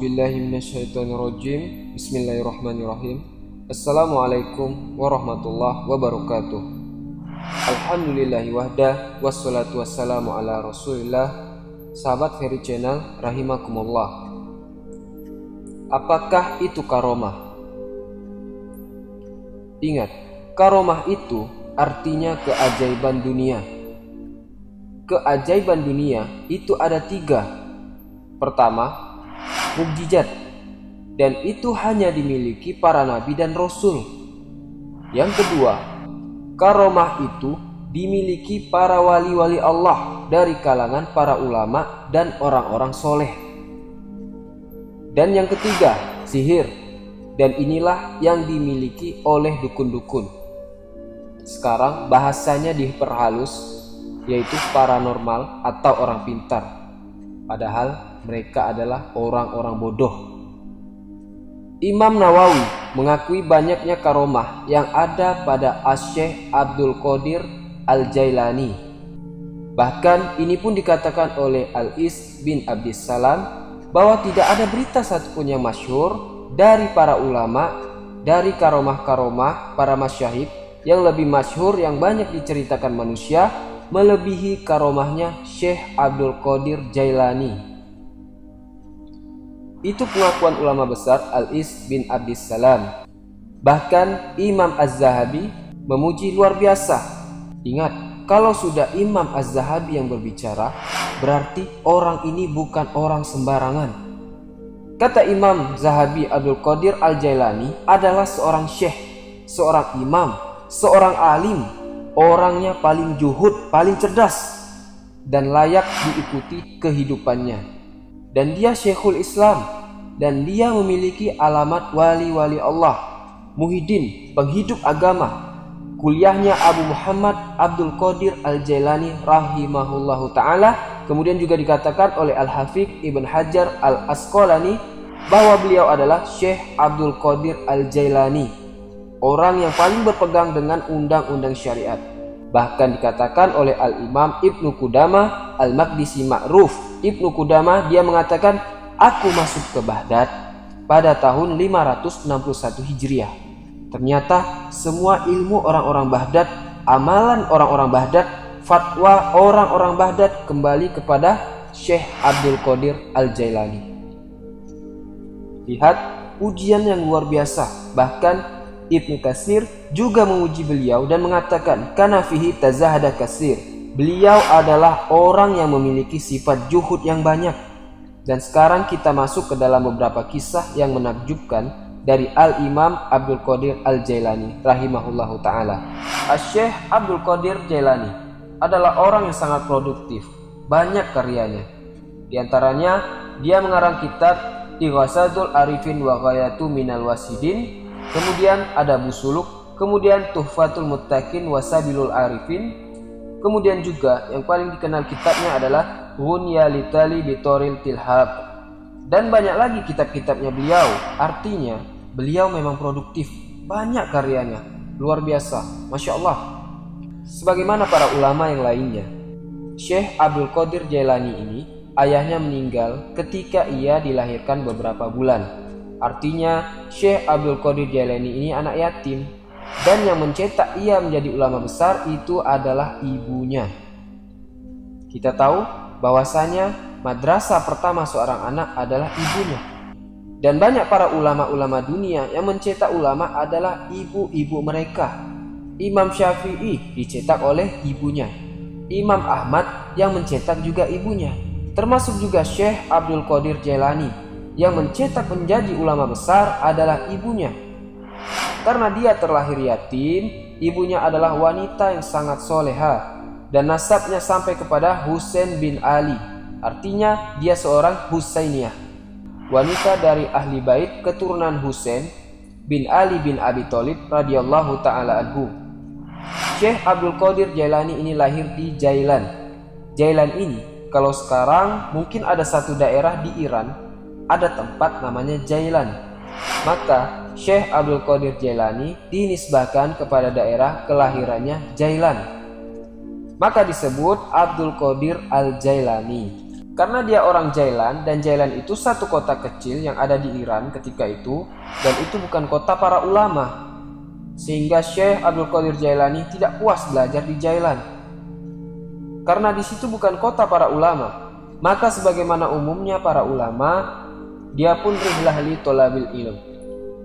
A'udzubillahi minasyaitonirrajim. Bismillahirrahmanirrahim. Assalamualaikum warahmatullahi wabarakatuh. Alhamdulillahi wahdah, wassalatu wassalamu ala rasulillah. Sahabat Ferry Channel rahimakumullah. Apakah itu karomah? Ingat, karomah itu artinya keajaiban dunia. Keajaiban dunia itu ada 3. Pertama, mukjizat, dan itu hanya dimiliki para nabi dan rasul. Yang kedua, karomah itu dimiliki para wali-wali Allah dari kalangan para ulama dan orang-orang soleh. Dan yang ketiga, sihir, dan inilah yang dimiliki oleh dukun-dukun. Sekarang bahasanya diperhalus, yaitu paranormal atau orang pintar, padahal mereka adalah orang-orang bodoh. Imam Nawawi mengakui banyaknya karomah yang ada pada Asy-Syaikh Abdul Qadir Al-Jailani. Bahkan ini pun dikatakan oleh Al-Is bin Abdissalam bahwa tidak ada berita satupun yang masyhur dari para ulama dari karomah-karomah para masyahid yang lebih masyhur yang banyak diceritakan manusia melebihi karomahnya Syekh Abdul Qadir Jailani. Itu pengakuan ulama besar Al-Is bin Abdissalam. Bahkan Imam Az-Zahabi memuji luar biasa. Ingat, kalau sudah Imam Az-Zahabi yang berbicara, berarti orang ini bukan orang sembarangan. Kata Imam Zahabi, Abdul Qadir Al-Jailani adalah seorang syekh, seorang imam, seorang alim, orangnya paling juhud, paling cerdas, dan layak diikuti kehidupannya. Dan dia Syekhul Islam, dan dia memiliki alamat wali-wali Allah, Muhyiddin, penghidup agama. Kuliahnya Abu Muhammad Abdul Qadir Al-Jailani rahimahullahu ta'ala. Kemudian juga dikatakan oleh Al-Hafidh Ibn Hajar Al-Asqalani bahwa beliau adalah Syekh Abdul Qadir Al-Jailani, orang yang paling berpegang dengan undang-undang syariat. Bahkan dikatakan oleh Al-Imam Ibnu Qudamah Al-Maqdisi Ma'ruf Ibnu Qudamah, dia mengatakan, aku masuk ke Baghdad pada tahun 561 Hijriah. Ternyata semua ilmu orang-orang Baghdad, amalan orang-orang Baghdad, fatwa orang-orang Baghdad kembali kepada Syekh Abdul Qadir Al-Jailani. Lihat ujian yang luar biasa. Bahkan Ibnu Katsir juga memuji beliau dan mengatakan, kana fihi tazahada katsir. Beliau adalah orang yang memiliki sifat juhud yang banyak. Dan sekarang kita masuk ke dalam beberapa kisah yang menakjubkan dari Al-Imam Abdul Qadir Al-Jailani rahimahullahu ta'ala. Asy-Syaikh Abdul Qadir Jailani adalah orang yang sangat produktif, banyak karyanya. Di antaranya dia mengarang kitab Ighasatul Arifin wa Ghayatu Minal Wasidin, kemudian ada Busuluk, kemudian Tuhfatul Muttaqin wa Sabilul Arifin. Kemudian juga yang paling dikenal kitabnya adalah Ghunya Litali Bitoril Tilhab. Dan banyak lagi kitab-kitabnya beliau. Artinya beliau memang produktif, banyak karyanya, luar biasa, Masya Allah. Sebagaimana para ulama yang lainnya, Syekh Abdul Qadir Jailani ini ayahnya meninggal ketika ia dilahirkan beberapa bulan. Artinya Syekh Abdul Qadir Jailani ini anak yatim. Dan yang mencetak ia menjadi ulama besar itu adalah ibunya. Kita tahu bahwasanya madrasah pertama seorang anak adalah ibunya. Dan banyak para ulama-ulama dunia yang mencetak ulama adalah ibu-ibu mereka. Imam Syafi'i dicetak oleh ibunya. Imam Ahmad yang mencetak juga ibunya. Termasuk juga Syekh Abdul Qadir Jailani yang mencetak menjadi ulama besar adalah ibunya. Karena dia terlahir yatim, ibunya adalah wanita yang sangat soleha dan nasabnya sampai kepada Husain bin Ali. Artinya dia seorang Husainiyah, wanita dari ahli bait keturunan Husain bin Ali bin Abi Thalib radhiyallahu taala anhu. Syekh Abdul Qadir Jailani ini lahir di Jailan. Jailan ini kalau sekarang mungkin ada satu daerah di Iran, ada tempat namanya Jailan. Maka Syekh Abdul Qadir Jailani dinisbahkan kepada daerah kelahirannya Jailan. Maka disebut Abdul Qadir Al-Jailani. Karena dia orang Jailan, dan Jailan itu satu kota kecil yang ada di Iran ketika itu, dan itu bukan kota para ulama. Sehingga Syekh Abdul Qadir Jailani tidak puas belajar di Jailan. Karena di situ bukan kota para ulama, maka sebagaimana umumnya para ulama, dia pun rihlah li thalabil ilm.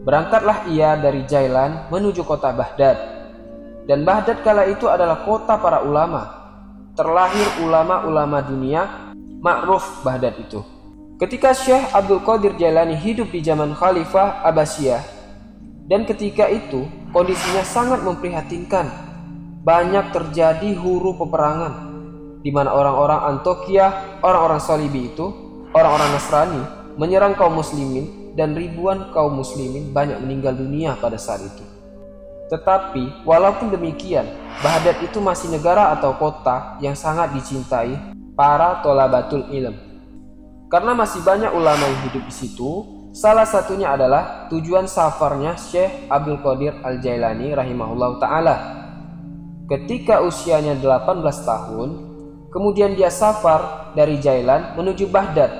Berangkatlah ia dari Jailan menuju kota Baghdad. Dan Baghdad kala itu adalah kota para ulama. Terlahir ulama-ulama dunia, ma'ruf Baghdad itu. Ketika Syekh Abdul Qadir Jailani hidup di zaman Khalifah Abbasiyah, dan ketika itu kondisinya sangat memprihatinkan. Banyak terjadi huru peperangan, di mana orang-orang Antokia, orang-orang Salibi itu, orang-orang Nasrani, menyerang kaum muslimin, dan ribuan kaum muslimin banyak meninggal dunia pada saat itu. Tetapi walaupun demikian, Baghdad itu masih negara atau kota yang sangat dicintai para thalabatul ilm. Karena masih banyak ulama yang hidup di situ. Salah satunya adalah tujuan safarnya Syekh Abdul Qadir Al-Jailani rahimahullah ta'ala. Ketika usianya 18 tahun, kemudian dia safar dari Jailan menuju Baghdad.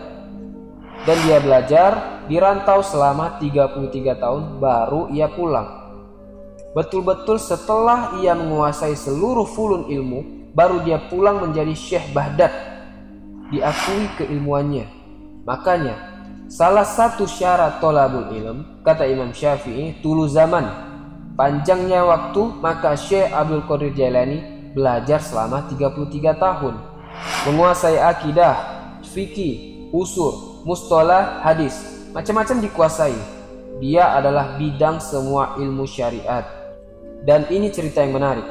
Dan dia belajar di rantau selama 33 tahun baru ia pulang. Betul-betul setelah ia menguasai seluruh fulun ilmu, baru dia pulang menjadi Syekh Baghdad, diakui keilmuannya. Makanya salah satu syarat thalabul ilm, kata Imam Syafi'i, tulu zaman, panjangnya waktu, maka Syekh Abdul Qadir Jailani belajar selama 33 tahun. Menguasai akidah, fikih, usul, mustalah, hadis, macam-macam dikuasai. Dia adalah bidang semua ilmu syariat. Dan ini cerita yang menarik.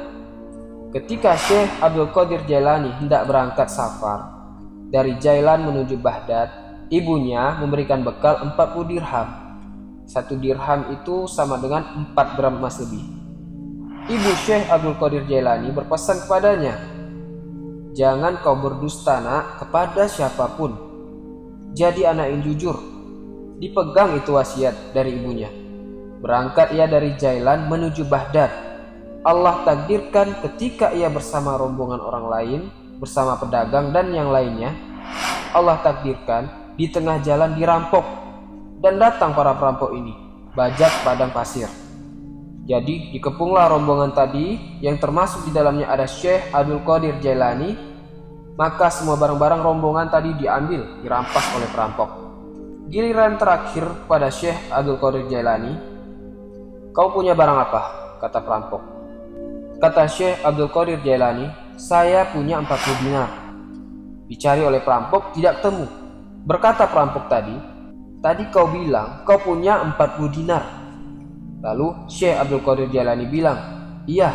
Ketika Syekh Abdul Qadir Jailani hendak berangkat safar dari Jailan menuju Baghdad, ibunya memberikan bekal 40 dirham. 1 dirham itu sama dengan 4 gram emas lebih. Ibu Syekh Abdul Qadir Jailani berpesan kepadanya, "Jangan kau berdusta nak kepada siapapun. Jadi anak yang jujur." Dipegang itu wasiat dari ibunya. Berangkat ia dari Jailan menuju Baghdad. Allah takdirkan ketika ia bersama rombongan orang lain, bersama pedagang dan yang lainnya, Allah takdirkan di tengah jalan dirampok, dan datang para perampok ini, bajak padang pasir. Jadi dikepunglah rombongan tadi, yang termasuk di dalamnya ada Syekh Abdul Qadir Jailani. Maka semua barang-barang rombongan tadi diambil, dirampas oleh perampok. Giliran terakhir pada Syekh Abdul Qadir Jailani, "Kau punya barang apa?" kata perampok. Kata Syekh Abdul Qadir Jailani, "Saya punya 40 dinar." Dicari oleh perampok, tidak temu. Berkata perampok tadi, "Tadi kau bilang kau punya 40 dinar." Lalu Syekh Abdul Qadir Jailani bilang, "Iya,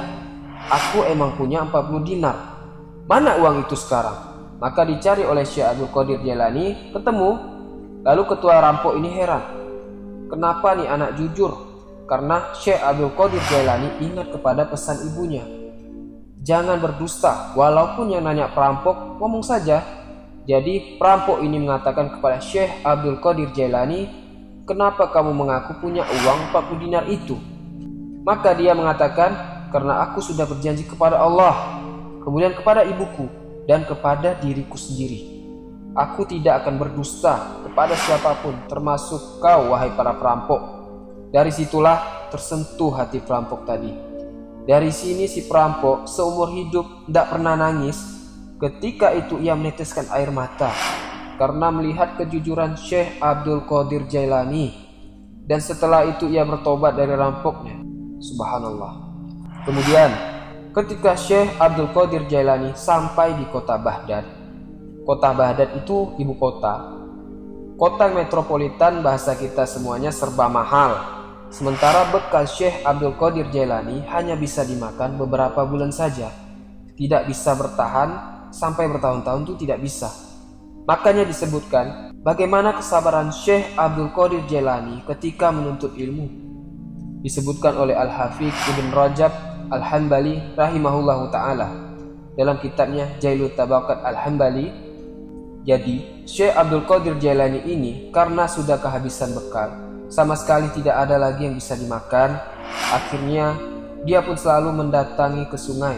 aku emang punya 40 dinar. Mana uang itu sekarang?" Maka dicari oleh Syekh Abdul Qadir Jailani, ketemu. Lalu ketua rampok ini heran, kenapa nih anak jujur? Karena Syekh Abdul Qadir Jailani ingat kepada pesan ibunya, jangan berdusta, walaupun yang nanya perampok, ngomong saja. Jadi perampok ini mengatakan kepada Syekh Abdul Qadir Jailani, "Kenapa kamu mengaku punya uang 40 dinar itu?" Maka dia mengatakan, "Karena aku sudah berjanji kepada Allah, kemudian kepada ibuku, dan kepada diriku sendiri. Aku tidak akan berdusta kepada siapapun, termasuk kau wahai para perampok." Dari situlah tersentuh hati perampok tadi. Dari sini si perampok seumur hidup tidak pernah nangis. Ketika itu ia meneteskan air mata karena melihat kejujuran Syekh Abdul Qadir Jailani. Dan setelah itu ia bertobat dari rampoknya. Subhanallah. Kemudian ketika Syekh Abdul Qadir Jailani sampai di kota Baghdad. Kota Baghdad itu ibu kota. Kota metropolitan, bahasa kita semuanya serba mahal. Sementara bekal Syekh Abdul Qadir Jailani hanya bisa dimakan beberapa bulan saja. Tidak bisa bertahan sampai bertahun-tahun, itu tidak bisa. Makanya disebutkan bagaimana kesabaran Syekh Abdul Qadir Jailani ketika menuntut ilmu. Disebutkan oleh Al-Hafidz Ibn Rajab Al-Hambali rahimahullahu ta'ala dalam kitabnya Jailut Tabaqat Al-Hambali. Jadi Syekh Abdul Qadir Jailani ini karena sudah kehabisan bekal, sama sekali tidak ada lagi yang bisa dimakan. Akhirnya dia pun selalu mendatangi ke sungai.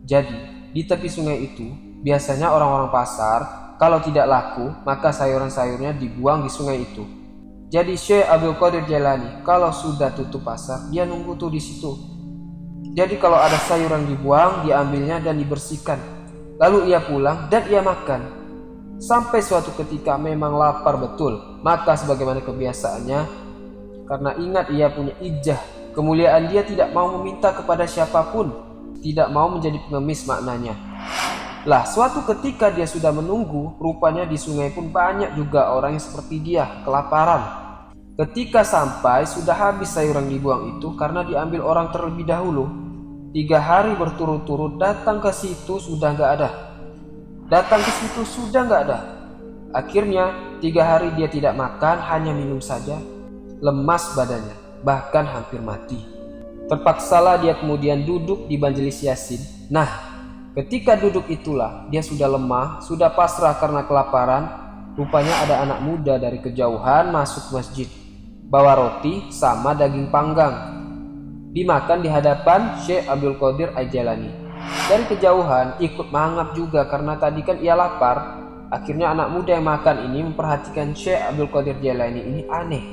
Jadi di tepi sungai itu biasanya orang-orang pasar Kalau tidak laku, maka sayuran-sayurnya dibuang di sungai itu. Jadi Syekh Abdul Qadir Jailani kalau sudah tutup pasar, dia nunggu tuh di situ. Jadi kalau ada sayuran dibuang, diambilnya dan dibersihkan. Lalu ia pulang dan ia makan. Sampai suatu ketika memang lapar betul, maka sebagaimana kebiasaannya, karena ingat ia punya ijah, kemuliaan, dia tidak mau meminta kepada siapapun, tidak mau menjadi pengemis maknanya. Lah suatu ketika dia sudah menunggu, rupanya di sungai pun banyak juga orang yang seperti dia, kelaparan. Ketika sampai sudah habis sayuran dibuang itu karena diambil orang terlebih dahulu. 3 hari berturut-turut datang ke situ sudah nggak ada. Datang ke situ sudah nggak ada. Akhirnya 3 hari dia tidak makan, hanya minum saja. Lemas badannya, bahkan hampir mati. Terpaksalah dia kemudian duduk di majelis Yasin. Nah, ketika duduk itulah dia sudah lemah, sudah pasrah karena kelaparan. Rupanya ada anak muda dari kejauhan masuk masjid, bawa roti sama daging panggang, dimakan di hadapan Syekh Abdul Qadir Al-Jailani. Dari kejauhan ikut mangap juga karena tadi kan ia lapar. Akhirnya anak muda yang makan ini memperhatikan Syekh Abdul Qadir Jailani ini aneh.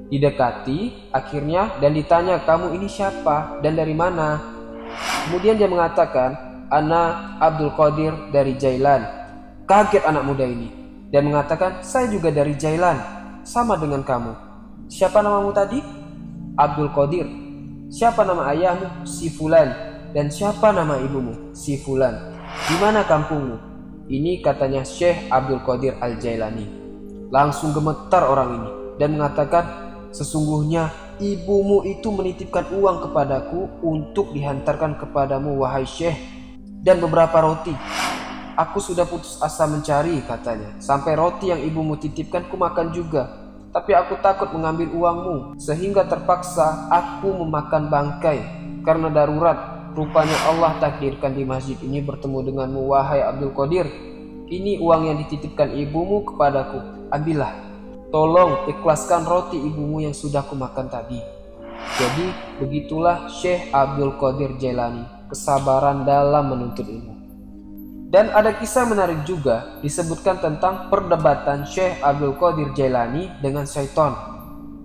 Didekati akhirnya dan ditanya, kamu ini siapa dan dari mana? Kemudian dia mengatakan, Ana Abdul Qadir dari Jailan. Kaget anak muda ini dan mengatakan, saya juga dari Jailan, sama dengan kamu. Siapa namamu tadi? Abdul Qadir. Siapa nama ayahmu? Si Fulan. Dan siapa nama ibumu? Si Fulan. Di mana kampungmu? Ini katanya Syekh Abdul Qadir Al-Jailani. Langsung gemetar orang ini dan mengatakan, sesungguhnya ibumu itu menitipkan uang kepadaku untuk dihantarkan kepadamu wahai Syekh, dan beberapa roti. Aku sudah putus asa mencari, katanya. Sampai roti yang ibumu titipkan ku makan juga. Tapi aku takut mengambil uangmu, sehingga terpaksa aku memakan bangkai. Karena darurat, rupanya Allah takdirkan di masjid ini bertemu denganmu wahai Abdul Qadir. Ini uang yang dititipkan ibumu kepadaku, ambillah. Tolong ikhlaskan roti ibumu yang sudah ku makan tadi. Jadi begitulah Syekh Abdul Qadir Jailani, kesabaran dalam menuntut ilmu. Dan ada kisah menarik juga disebutkan tentang perdebatan Syekh Abdul Qadir Jailani dengan syaitan.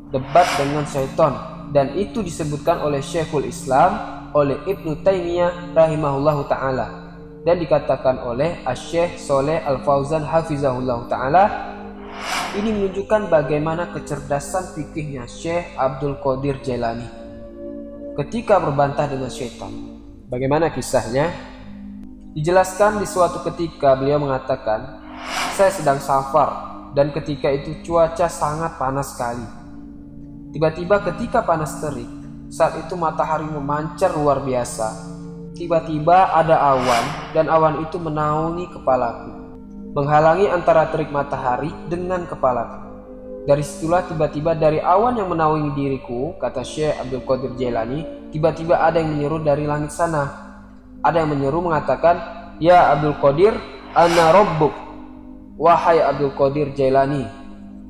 Debat dengan syaitan, dan itu disebutkan oleh Syekhul Islam, oleh Ibnu Taimiyah rahimahullahu ta'ala, dan dikatakan oleh Asy-Syaikh Shalih Al-Fauzan hafizahullahu ta'ala. Ini menunjukkan bagaimana kecerdasan fikihnya Syekh Abdul Qadir Jailani ketika berbantah dengan syaitan. Bagaimana kisahnya? Dijelaskan di suatu ketika beliau mengatakan, saya sedang safar dan ketika itu cuaca sangat panas sekali. Tiba-tiba ketika panas terik, saat itu matahari memancar luar biasa. Tiba-tiba ada awan dan awan itu menaungi kepalaku, menghalangi antara terik matahari dengan kepalaku. Dari situlah tiba-tiba dari awan yang menaungi diriku, kata Syekh Abdul Qadir Jailani, tiba-tiba ada yang menyeru dari langit sana. Ada yang menyeru mengatakan, ya Abdul Qadir, ana rabbuk. Wahai Abdul Qadir Jailani,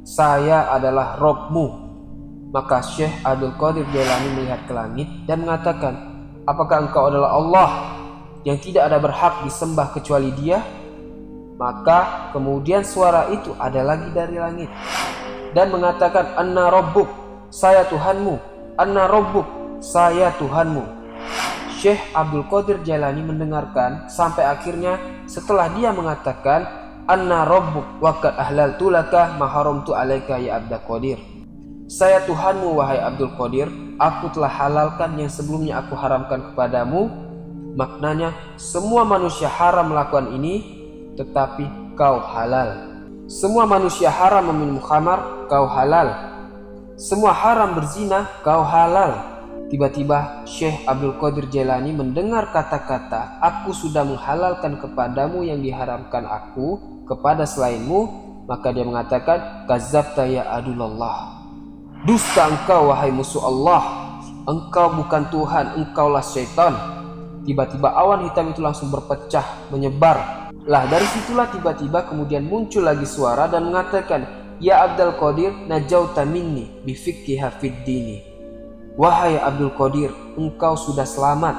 saya adalah Rabbmu. Maka Syekh Abdul Qadir Jailani melihat ke langit dan mengatakan, apakah engkau adalah Allah yang tidak ada berhak disembah kecuali Dia? Maka kemudian suara itu ada lagi dari langit dan mengatakan, anna rabbuk, saya Tuhanmu. Anna rabbuk, saya Tuhanmu. Syekh Abdul Qadir Jailani mendengarkan sampai akhirnya setelah dia mengatakan, anna rabbuk wa qad ahlaltu laka ma haramtu alaika ya Abdul Qadir. Saya Tuhanmu wahai Abdul Qadir, aku telah halalkan yang sebelumnya aku haramkan kepadamu. Maknanya semua manusia haram melakukan ini, tetapi kau halal. Semua manusia haram meminum khamar, kau halal. Semua haram berzina, kau halal. Tiba-tiba Syekh Abdul Qadir Jailani mendengar kata-kata, aku sudah menghalalkan kepadamu yang diharamkan aku kepada selainmu. Maka dia mengatakan, kadzabta ya adullallah. Dusta engkau wahai musuh Allah. Engkau bukan Tuhan, engkaulah syaitan. Tiba-tiba awan hitam itu langsung berpecah, menyebar. Lah dari situlah tiba-tiba kemudian muncul lagi suara dan mengatakan, ya Abdul Qadir, najauta minni bifikhiha fid dini. Wahai Abdul Qadir, engkau sudah selamat.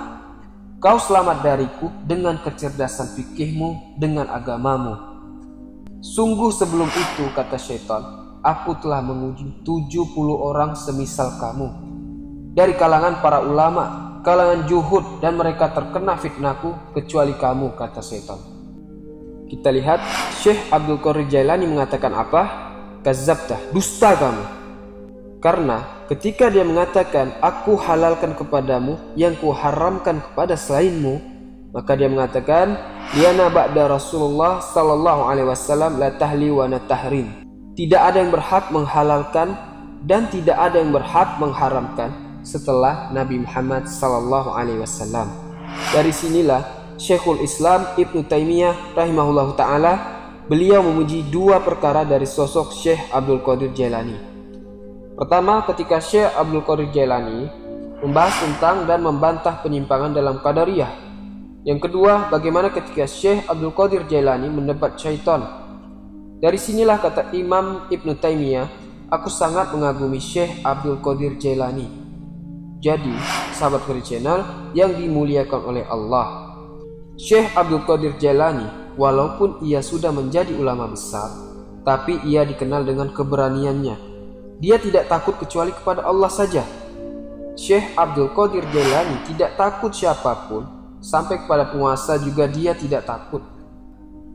Kau selamat dariku dengan kecerdasan fikihmu, dengan agamamu. Sungguh sebelum itu, kata syaitan, aku telah menguji 70 orang semisal kamu dari kalangan para ulama, kalangan juhud, dan mereka terkena fitnahku kecuali kamu, kata syaitan. Kita lihat Syekh Abdul Qadir Jailani mengatakan apa? Kazabtah, dusta kamu. Karena ketika dia mengatakan aku halalkan kepadamu yang kuharamkan kepada selainmu, maka dia mengatakan liana ba'da Rasulullah sallallahu alaihi wasallam la tahli wa tahrim. Tidak ada yang berhak menghalalkan dan tidak ada yang berhak mengharamkan setelah Nabi Muhammad sallallahu alaihi wasallam. Dari sinilah Syekhul Islam Ibnu Taimiyah rahimahullahu taala beliau memuji dua perkara dari sosok Syekh Abdul Qadir Jailani. Pertama, ketika Syekh Abdul Qadir Jailani membahas tentang dan membantah penyimpangan dalam Qadariyah. Yang kedua, bagaimana ketika Syekh Abdul Qadir Jailani mendebat syaitan. Dari sinilah kata Imam Ibnu Taimiyah, aku sangat mengagumi Syekh Abdul Qadir Jailani. Jadi, sahabat Qadir Channel yang dimuliakan oleh Allah, Syekh Abdul Qadir Jailani walaupun ia sudah menjadi ulama besar, tapi ia dikenal dengan keberaniannya. Dia tidak takut kecuali kepada Allah saja. Syekh Abdul Qadir Jailani tidak takut siapapun, sampai kepada penguasa juga dia tidak takut.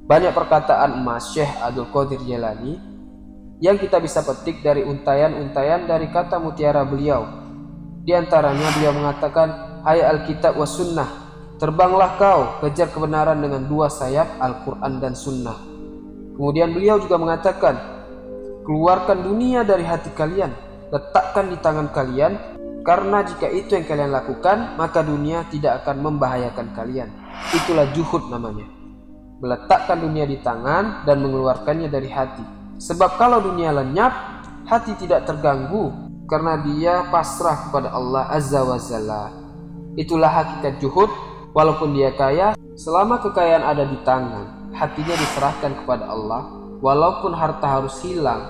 Banyak perkataan emas Syekh Abdul Qadir Jailani yang kita bisa petik dari untayan-untayan dari kata mutiara beliau. Di antaranya beliau mengatakan, hai Alkitab wa Sunnah, terbanglah kau kejar kebenaran dengan dua sayap Al-Quran dan Sunnah. Kemudian beliau juga mengatakan, keluarkan dunia dari hati kalian, letakkan di tangan kalian, karena jika itu yang kalian lakukan, maka dunia tidak akan membahayakan kalian. Itulah juhud namanya, meletakkan dunia di tangan dan mengeluarkannya dari hati. Sebab kalau dunia lenyap, hati tidak terganggu, karena dia pasrah kepada Allah Azza wa Jalla. Itulah hakikat juhud. Walaupun dia kaya, selama kekayaan ada di tangan, hatinya diserahkan kepada Allah. Walaupun harta harus hilang,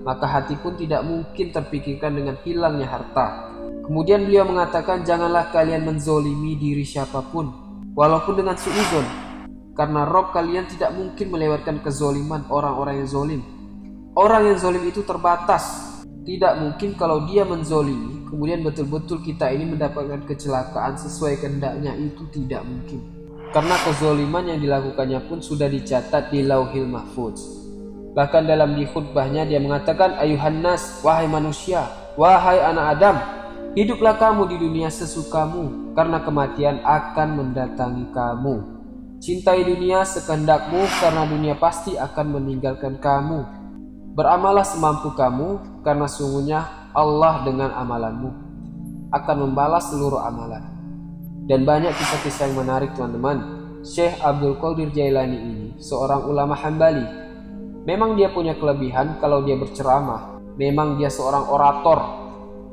maka hati pun tidak mungkin terpikirkan dengan hilangnya harta. Kemudian beliau mengatakan, janganlah kalian menzolimi diri siapapun, walaupun dengan suudzon, karena Rob kalian tidak mungkin melewatkan kezoliman orang-orang yang zolim. Orang yang zolim itu terbatas. Tidak mungkin kalau dia menzolimi, kemudian betul-betul kita ini mendapatkan kecelakaan sesuai kehendaknya, itu tidak mungkin. Karena kezoliman yang dilakukannya pun sudah dicatat di Lauhil Mahfuz. Bahkan dalam di khutbahnya dia mengatakan, ayuhan nas, wahai manusia, wahai anak Adam, hiduplah kamu di dunia sesukamu, karena kematian akan mendatangi kamu. Cintai dunia sekehendakmu, karena dunia pasti akan meninggalkan kamu. Beramallah semampu kamu, karena sungguhnya Allah dengan amalanmu akan membalas seluruh amalan. Dan banyak kisah-kisah yang menarik, teman-teman. Syekh Abdul Qadir Jailani ini seorang ulama Hambali. Memang dia punya kelebihan kalau dia berceramah. Memang dia seorang orator.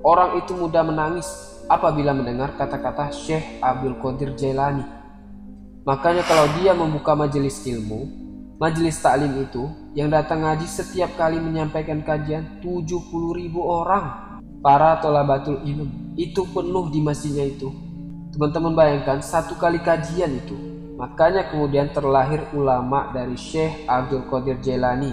Orang itu mudah menangis apabila mendengar kata-kata Syekh Abdul Qadir Jailani. Makanya kalau dia membuka majelis ilmu, majelis taklim itu, yang datang ngaji setiap kali menyampaikan kajian 70.000 orang. Para tholabatul ilm itu penuh di masjidnya itu. Teman-teman bayangkan satu kali kajian itu. Makanya kemudian terlahir ulama dari Syekh Abdul Qadir Jailani.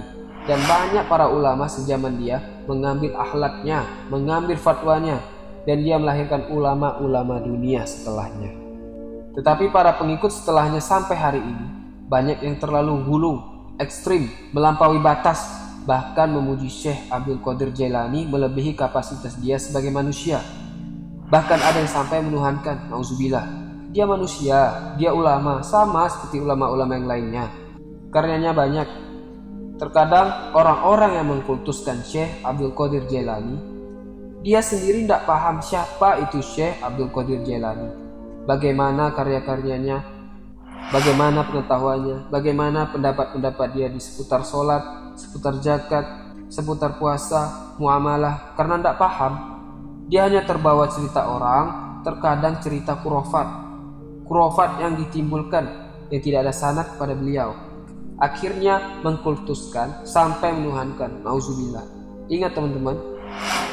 Dan banyak para ulama sejaman dia mengambil akhlaknya, mengambil fatwanya. Dan dia melahirkan ulama-ulama dunia setelahnya. Tetapi para pengikut setelahnya sampai hari ini, banyak yang terlalu hulu, ekstrim, melampaui batas. Bahkan memuji Syekh Abdul Qadir Jailani melebihi kapasitas dia sebagai manusia. Bahkan ada yang sampai menuhankan, nauzubillah. Dia manusia, dia ulama, sama seperti ulama-ulama yang lainnya. Karyanya banyak. Terkadang orang-orang yang mengkultuskan Syekh Abdul Qadir Jailani, dia sendiri tidak paham siapa itu Syekh Abdul Qadir Jailani. Bagaimana karya-karyanya, bagaimana pengetahuannya, bagaimana pendapat-pendapat dia di seputar sholat, seputar zakat, seputar puasa, muamalah. Karena tidak paham, dia hanya terbawa cerita orang, terkadang cerita khurafat yang ditimbulkan yang tidak ada sanad kepada beliau. Akhirnya mengkultuskan sampai menuhankan. Nauzubillah. Ingat teman-teman,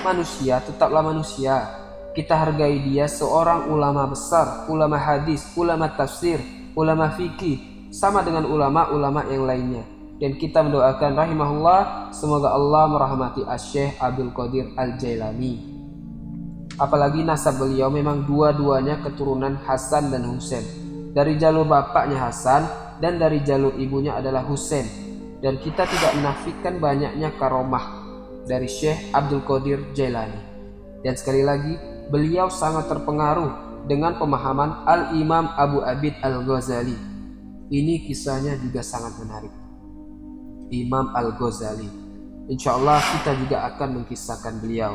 manusia tetaplah manusia. Kita hargai dia seorang ulama besar, ulama hadis, ulama tafsir, ulama fikih, sama dengan ulama-ulama yang lainnya. Dan kita mendoakan rahimahullah, semoga Allah merahmati Asy-Syaikh Abdul Qadir Al-Jailani. Apalagi nasab beliau memang dua-duanya keturunan Hasan dan Husain. Dari jalur bapaknya Hasan dan dari jalur ibunya adalah Husain. Dan kita tidak menafikan banyaknya karomah dari Syekh Abdul Qadir Jailani. Dan sekali lagi, beliau sangat terpengaruh dengan pemahaman Al-Imam Abu Abid Al-Ghazali. Ini kisahnya juga sangat menarik. Imam Al-Ghazali. Insya Allah kita juga akan mengkisahkan beliau.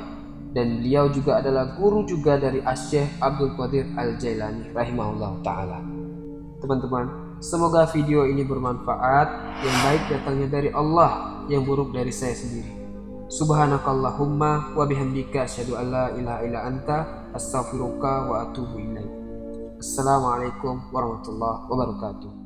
Dan beliau juga adalah guru juga dari Asy-Syaikh Abdul Qadir Al-Jailani rahimahullah ta'ala. Teman-teman, semoga video ini bermanfaat. Yang baik datangnya dari Allah, yang buruk dari saya sendiri. Subhanakallahumma wa bihamdika asyhadu an la ilaha illa anta astaghfiruka wa atubu ilaik. Assalamualaikum warahmatullahi wabarakatuh.